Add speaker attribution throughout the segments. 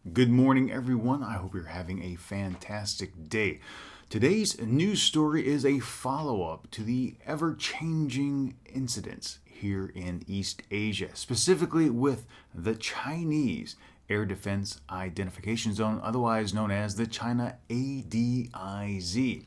Speaker 1: Good morning, everyone. I hope you're having a fantastic day. Today's news story is a follow-up to the ever-changing incidents here in East Asia, specifically with the Chinese Air Defense Identification Zone, otherwise known as the China ADIZ.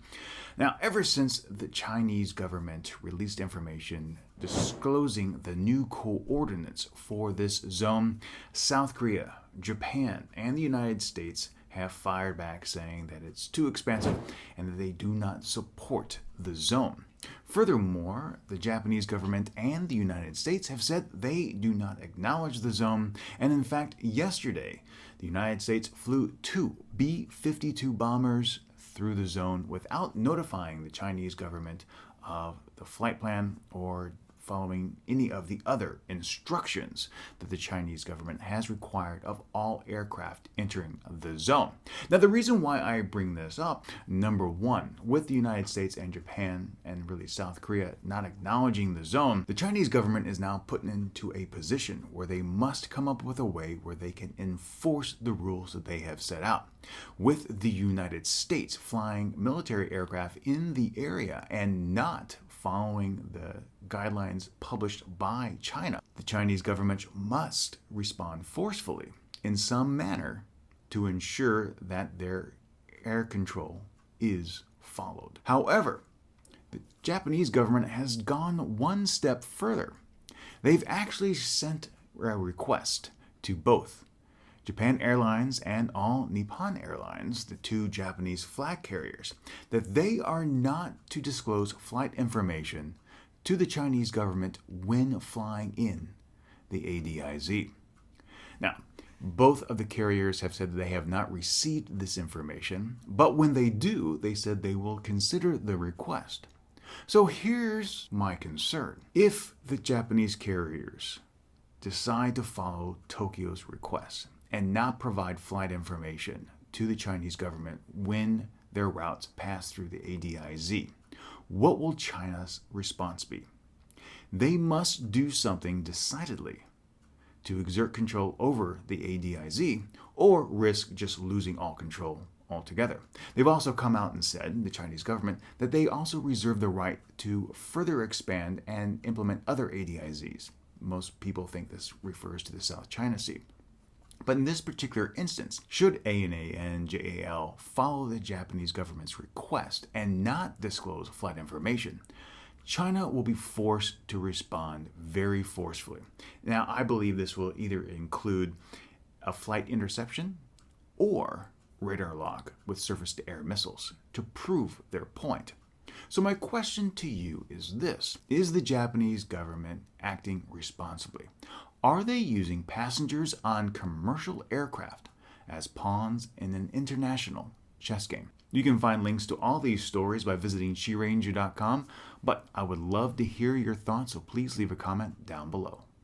Speaker 1: Now, ever since the Chinese government released information disclosing the new coordinates for this zone, South Korea, Japan, and the United States have fired back saying that it's too expensive and that they do not support the zone. Furthermore, the Japanese government and the United States have said they do not acknowledge the zone, and in fact, yesterday, the United States flew two B-52 bombers through the zone without notifying the Chinese government of the flight plan or following any of the other instructions that the Chinese government has required of all aircraft entering the zone. Now, the reason why I bring this up, number one, with the United States and Japan and really South Korea not acknowledging the zone, the Chinese government is now put into a position where they must come up with a way where they can enforce the rules that they have set out. With the United States flying military aircraft in the area and not following the guidelines published by China, the Chinese government must respond forcefully in some manner to ensure that their air control is followed. However, the Japanese government has gone one step further. They've actually sent a request to both Japan Airlines and all Nippon Airlines, the two Japanese flag carriers, that they are not to disclose flight information to the Chinese government when flying in the ADIZ. Now, both of the carriers have said they have not received this information, but when they do, they said they will consider the request. So here's my concern. If the Japanese carriers decide to follow Tokyo's request and not provide flight information to the Chinese government when their routes pass through the ADIZ, what will China's response be? They must do something decidedly to exert control over the ADIZ or risk just losing all control altogether. They've also come out and said, the Chinese government, that they also reserve the right to further expand and implement other ADIZs. Most people think this refers to the South China Sea. But in this particular instance, should ANA and JAL follow the Japanese government's request and not disclose flight information, China will be forced to respond very forcefully. Now, I believe this will either include a flight interception or radar lock with surface-to-air missiles to prove their point. So my question to you is this: is the Japanese government acting responsibly? Are they using passengers on commercial aircraft as pawns in an international chess game? You can find links to all these stories by visiting shiranger.com, but I would love to hear your thoughts, so please leave a comment down below.